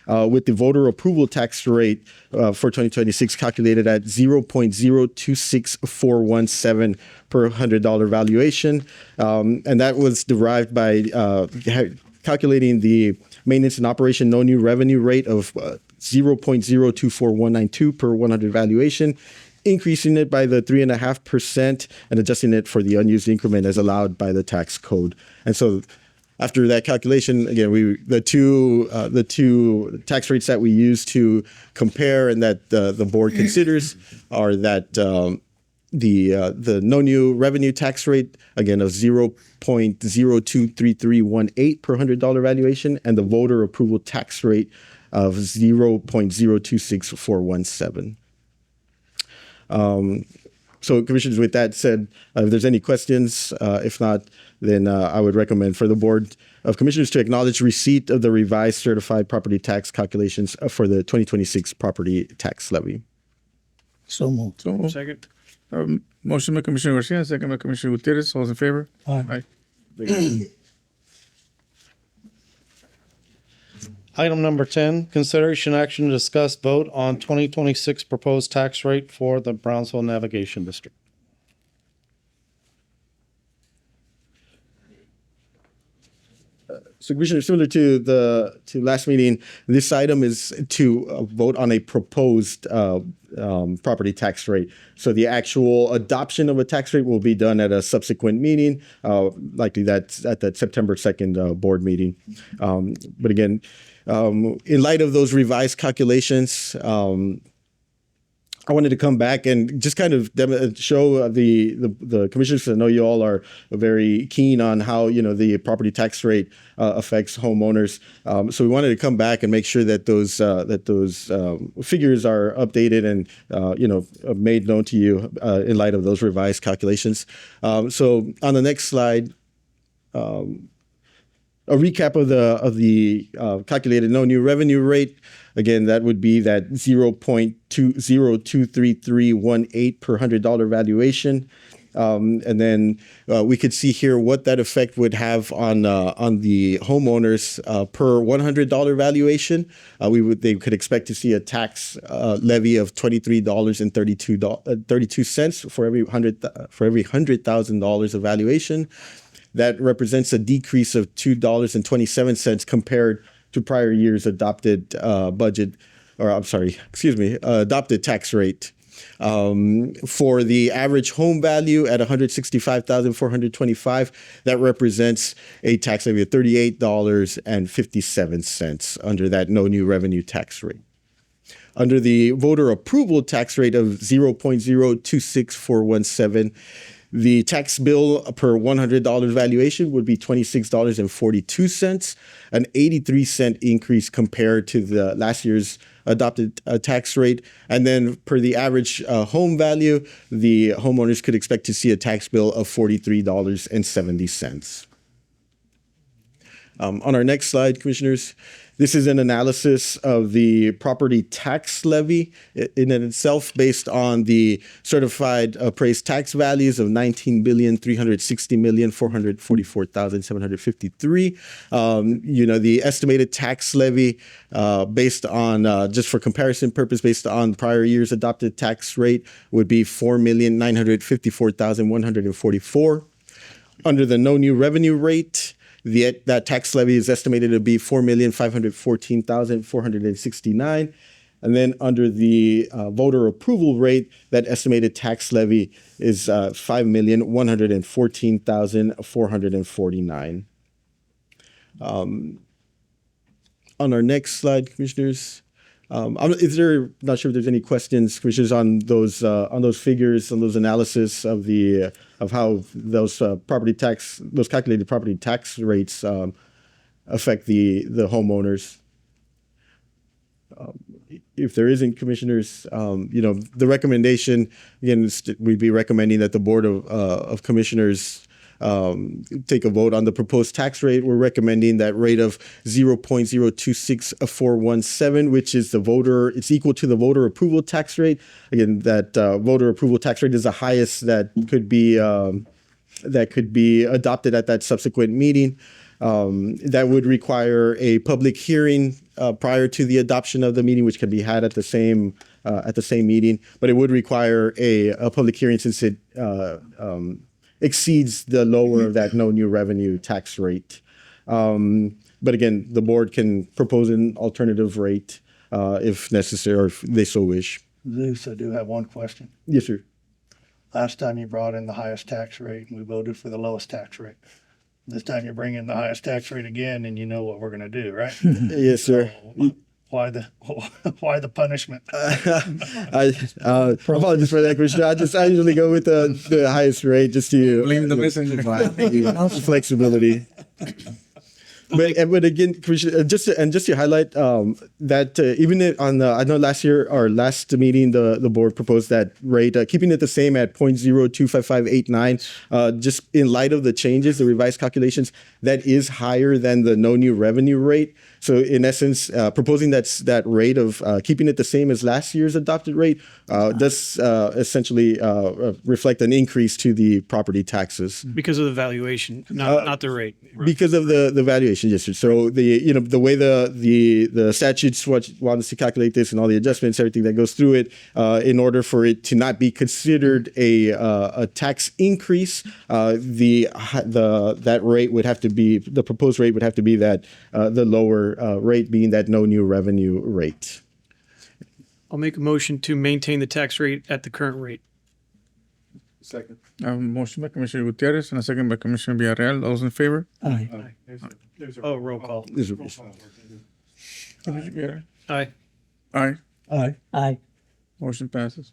with the voter approval tax rate for 2026 calculated at 0.026417 per $100 valuation. And that was derived by calculating the maintenance and operation no new revenue rate of 0.024192 per 100 valuation, increasing it by the 3.5% and adjusting it for the unused increment as allowed by the tax code. And so after that calculation, again, the two tax rates that we use to compare and that the board considers are that the no new revenue tax rate, again, of 0.023318 per $100 valuation, and the voter approval tax rate of 0.026417. So, commissioners, with that said, if there's any questions, if not, then I would recommend for the Board of Commissioners to acknowledge receipt of the revised certified property tax calculations for the 2026 property tax levy. So moved. So moved. Second. Motion by Commissioner Garcia, second by Commissioner Gutierrez. All those in favor? Aye. Item number 10, consideration action to discuss vote on 2026 proposed tax rate for the Brownsville Navigation District. So, Commissioner, similar to last meeting, this item is to vote on a proposed property tax rate. So the actual adoption of a tax rate will be done at a subsequent meeting, likely that's at that September 2nd board meeting. But again, in light of those revised calculations, I wanted to come back and just kind of show the commissioners. I know you all are very keen on how the property tax rate affects homeowners. So we wanted to come back and make sure that those figures are updated and made known to you in light of those revised calculations. So on the next slide. A recap of the calculated no new revenue rate. Again, that would be that 0.023318 per $100 valuation. And then we could see here what that effect would have on the homeowners per $100 valuation. They could expect to see a tax levy of $23.32 for every $100,000 of valuation. That represents a decrease of $2.27 compared to prior year's adopted adopted tax rate. For the average home value at $165,425, that represents a tax levy of $38.57 under that no new revenue tax rate. Under the voter approval tax rate of 0.026417, the tax bill per $100 valuation would be $26.42, an 83-cent increase compared to the last year's adopted tax rate. And then per the average home value, the homeowners could expect to see a tax bill of $43.70. On our next slide, commissioners, this is an analysis of the property tax levy in and itself based on the certified appraised tax values of $19,360,444,753. The estimated tax levy based on, just for comparison purpose, based on prior year's adopted tax rate would be $4,954,144. Under the no new revenue rate, that tax levy is estimated to be $4,514,469. And then under the voter approval rate, that estimated tax levy is $5,114,449. On our next slide, commissioners, not sure if there's any questions, commissioners, on those figures, on those analysis of how those calculated property tax rates affect the homeowners. If there isn't, commissioners, the recommendation again, we'd be recommending that the Board of Commissioners take a vote on the proposed tax rate. We're recommending that rate of 0.026417, which is it's equal to the voter approval tax rate. Again, that voter approval tax rate is the highest that could be adopted at that subsequent meeting. That would require a public hearing prior to the adoption of the meeting, which can be had at the same meeting. But it would require a public hearing since it exceeds the lower of that no new revenue tax rate. But again, the board can propose an alternative rate if necessary or if they so wish. Zeus, I do have one question. Yes, sir. Last time you brought in the highest tax rate and we voted for the lowest tax rate. This time you bring in the highest tax rate again and you know what we're going to do, right? Yes, sir. Why the punishment? I apologize for that, Commissioner. I usually go with the highest rate just to Blame the messenger. flexibility. But again, Commissioner, just to highlight that even I know last year or last meeting the board proposed that rate, keeping it the same at 0.025589. Just in light of the changes, the revised calculations, that is higher than the no new revenue rate. So in essence, proposing that rate of keeping it the same as last year's adopted rate does essentially reflect an increase to the property taxes. Because of the valuation, not the rate. Because of the valuation, yes, sir. So the way the statutes want us to calculate this and all the adjustments, everything that goes through it, in order for it to not be considered a tax increase, that rate would have to be, the proposed rate would have to be that the lower rate being that no new revenue rate. I'll make a motion to maintain the tax rate at the current rate. Second. Motion by Commissioner Gutierrez and a second by Commissioner Villarreal. Those in favor? Aye. Oh, roll call. Commissioner Villarreal? Aye. Aye. Aye. Aye. Motion passes.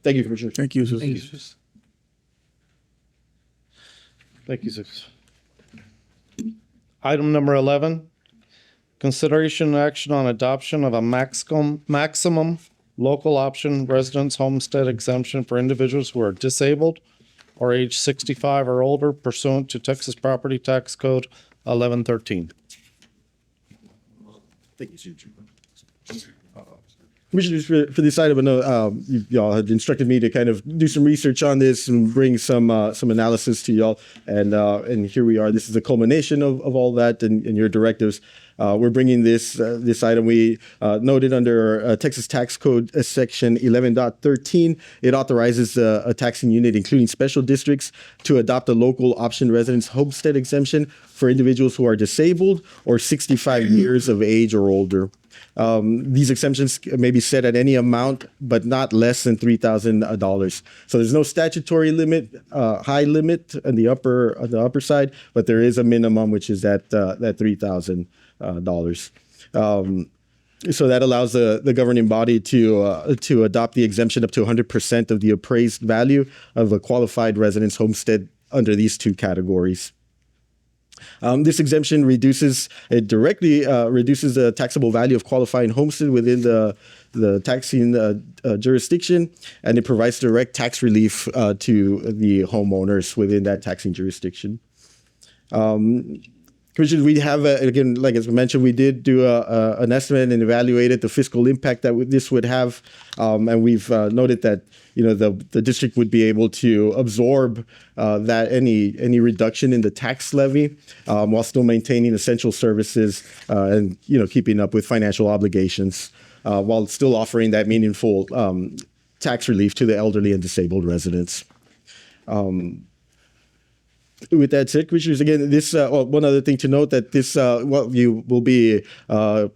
Thank you, Commissioner. Thank you, Thank you. Susan. Thank you, Zeus. Item number 11, consideration and action on adoption of a maximum local option residence homestead exemption for individuals who are disabled or age 65 or older pursuant to Texas Property Tax Code 1113. Thank you, Susan. Commissioners, for this item, I know y'all had instructed me to kind of do some research on this and bring some analysis to y'all, and here we are. This is a culmination of all that and your directives. We're bringing this item. We noted under Texas Tax Code Section 11.13, it authorizes a taxing unit, including special districts, to adopt a local option residence homestead exemption for individuals who are disabled or 65 years of age or older. These exemptions may be set at any amount, but not less than $3,000. So there's no statutory limit, high limit on the upper side, but there is a minimum, which is that $3,000. So that allows the governing body to adopt the exemption up to 100% of the appraised value of a qualified residence homestead under these two categories. This exemption directly reduces the taxable value of qualifying homestead within the taxing jurisdiction, and it provides direct tax relief to the homeowners within that taxing jurisdiction. Commissioners, we have, again, like as we mentioned, we did do an estimate and evaluated the fiscal impact that this would have, and we've noted that the district would be able to absorb that any reduction in the tax levy while still maintaining essential services and keeping up with financial obligations while still offering that meaningful tax relief to the elderly and disabled residents. With that said, Commissioners, again, this one other thing to note that this you will be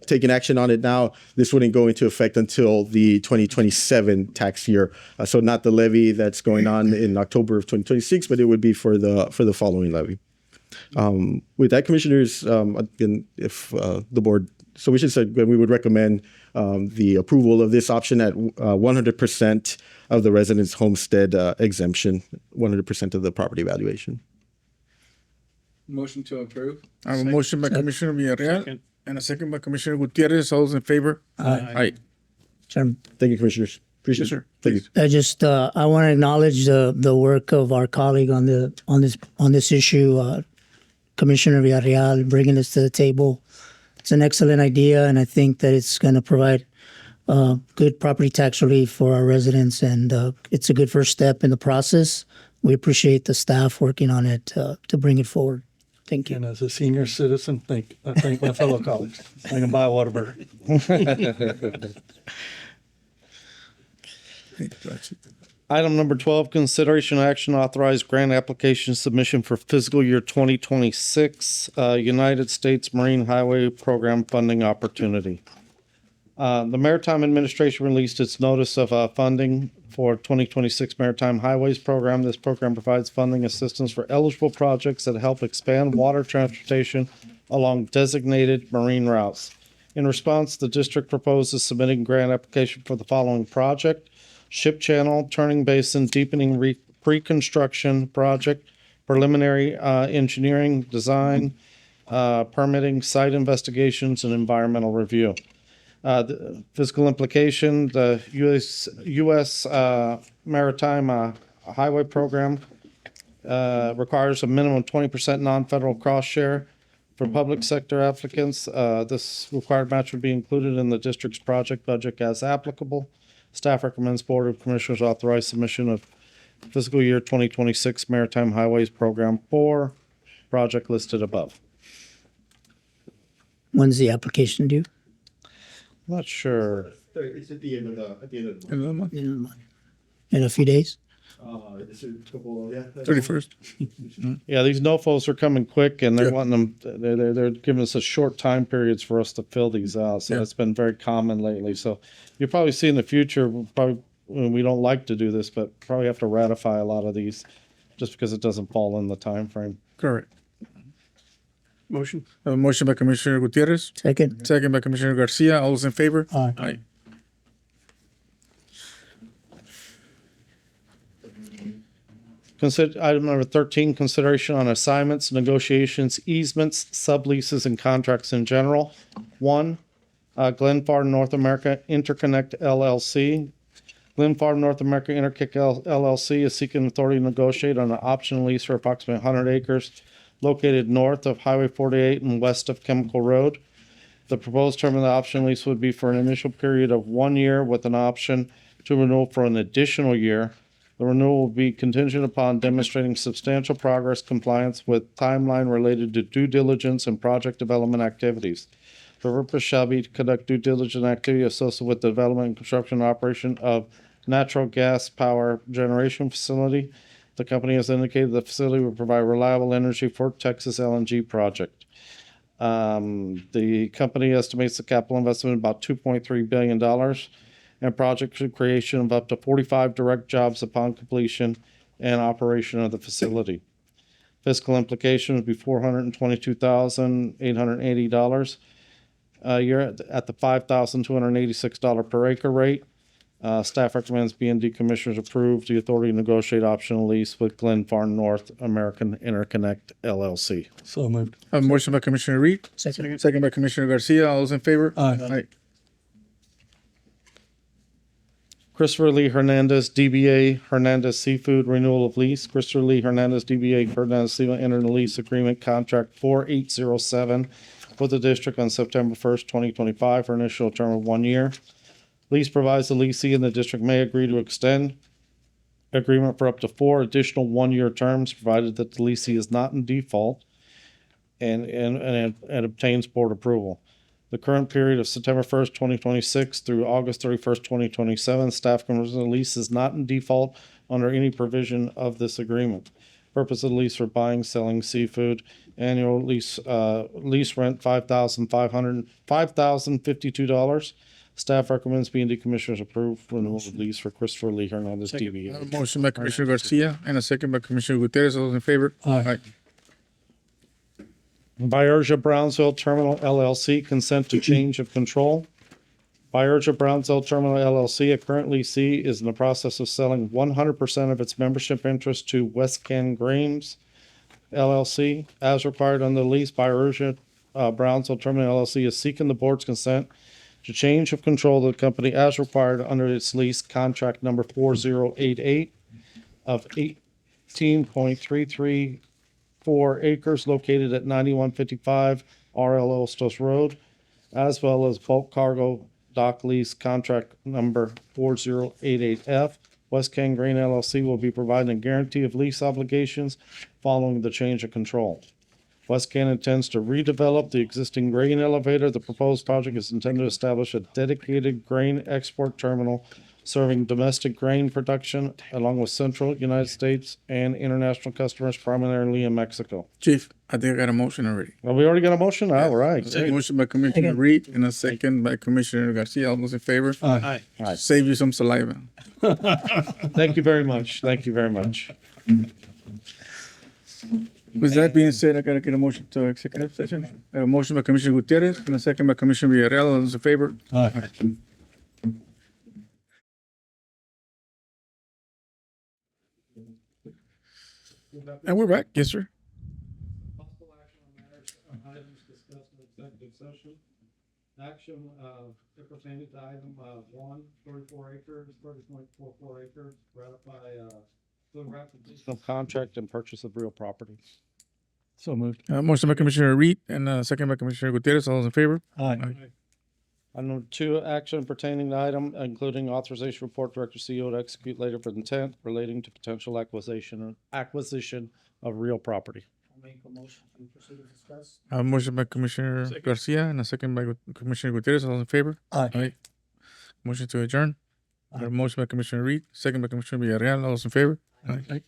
taking action on it now. This wouldn't go into effect until the 2027 tax year. So not the levy that's going on in October of 2026, but it would be for the following levy. With that, Commissioners, again, if the board so wishes, we would recommend the approval of this option at 100% of the residence homestead exemption, 100% of the property valuation. Motion to approve. I have a motion by Commissioner Villarreal and a second by Commissioner Gutierrez. All those in favor? Aye. Chairman, Thank you, Commissioners. Appreciate Yes, sir. it. Thank you. I just I want to acknowledge the work of our colleague on this issue, Commissioner Villarreal, bringing this to the table. It's an excellent idea, and I think that it's going to provide good property tax relief for our residents, and it's a good first step in the process. We appreciate the staff working on it to bring it forward. Thank you. And as a senior citizen, I thank my fellow colleagues. I can buy a Whataburger. Item number 12, consideration action authorize grant application submission for fiscal year 2026 United States Marine Highway Program funding opportunity. The Maritime Administration released its notice of funding for 2026 Maritime Highways Program. This program provides funding assistance for eligible projects that help expand water transportation along designated marine routes. In response, the district proposes submitting grant application for the following project: Ship Channel, Turning Basin, Deepening Pre-Construction Project, Preliminary Engineering, Design, Permitting, Site Investigations, and Environmental Review. The fiscal implication: the U.S. Maritime Highway Program requires a minimum 20% non-federal cost share for public sector applicants. This required match would be included in the district's project budget as applicable. Staff recommends Board of Commissioners authorize submission of fiscal year 2026 Maritime Highways Program 4, project listed above. When's the application due? Not sure. It's at the end of the End of the month. In a few days? It's a couple, 31st. Yeah, these NOFOs are coming quick, and they're Yeah. wanting them. They're giving us a short time periods for us to fill these out. So Yeah. that's been very common lately. So you'll probably see in the future. We don't like to do this, but probably have to ratify a lot of these, just because it doesn't fall in the time frame. Correct. Motion. I have a motion by Commissioner Gutierrez, Second? second by Commissioner Garcia. All those in favor? Aye. Aye. Consider item number 13, consideration on assignments, negotiations, easements, subleases, and contracts in general. 1, Glen Farm North America Interconnect LLC. Glen Farm North America Interconnect LLC is seeking authority to negotiate on an option lease for approximately 100 acres located north of Highway 48 and west of Chemical Road. The proposed term of the option lease would be for an initial period of 1 year with an option to renew for an additional year. The renewal will be contingent upon demonstrating substantial progress compliance with timeline related to due diligence and project development activities. The purpose shall be to conduct due diligence activity associated with the development and construction and operation of natural gas power generation facility. The company has indicated the facility will provide reliable energy for Texas LNG project. The company estimates the capital investment about $2.3 billion and project creation of up to 45 direct jobs upon completion and operation of the facility. Fiscal implication would be $422,880 a year at the $5,286 per acre rate. Staff recommends BND Commissioners approve the authority to negotiate optional lease with Glen Farm North American Interconnect LLC. So moved. I have a motion by Commissioner Reed, Second? second by Commissioner Garcia. All those in favor? Aye. Christopher Lee Hernandez, DBA Hernandez Seafood Renewal of Lease. Christopher Lee Hernandez, DBA Hernandez Seafood entered a lease agreement contract 4807 with the district on September 1st, 2025 for an initial term of 1 year. Lease provides the leasee and the district may agree to extend agreement for up to 4 additional 1-year terms, provided that the leasee is not in default and obtains board approval. The current period of September 1st, 2026 through August 31st, 2027, staff conversion lease is not in default under any provision of this agreement. Purpose of the lease for buying, selling seafood. Annual lease rent $5,052. Staff recommends BND Commissioners approve renewal of lease for Christopher Lee Hernandez, I have DBA. a motion by Commissioner Garcia and a second by Commissioner Gutierrez. All those in favor? Aye. Biourgia Brownsville Terminal LLC, consent to change of control. Biourgia Brownsville Terminal LLC, a current lessee, is in the process of selling 100% of its membership interest to West Can Grains LLC. As required under the lease, Biourgia Brownsville Terminal LLC is seeking the board's consent to change of control of the company as required under its lease contract number 4088 of 18.334 acres located at 9155 RL Ostos Road, as well as bulk cargo dock lease contract number 4088F. West Can Grain LLC will be providing a guarantee of lease obligations following the change of control. West Can intends to redevelop the existing grain elevator. The proposed project is intended to establish a dedicated grain export terminal serving domestic grain production along with central United States and international customers, primarily in Mexico. Chief, I think I got a motion already. Well, we already got a motion? All right. Motion by Commissioner Reed and a second by Commissioner Garcia. All those in favor? Aye. Save you some saliva. Thank you very much. Thank you very much. With that being said, I gotta get a motion to executive session. I have a motion by Commissioner Gutierrez and a second by Commissioner Villarreal. All those in favor? Aye. And we're back. Yes, sir. Possible action on matters items discussed in executive session. Action pertaining to item 1, 34 acres, 30.44 acres, ratify of contract and purchase of real property. So moved. Motion by Commissioner Reed and a second by Commissioner Gutierrez. All those in favor? Aye. Item number 2, action pertaining to item including authorization report director CEO to execute later for intent relating to potential acquisition of real property. I'll make a motion to proceed to discuss. I have a motion by Commissioner Garcia and a second by Commissioner Gutierrez. All those in favor? Aye. Motion to adjourn. I have a motion by Commissioner Reed, second by Commissioner Villarreal. All those in favor? Aye.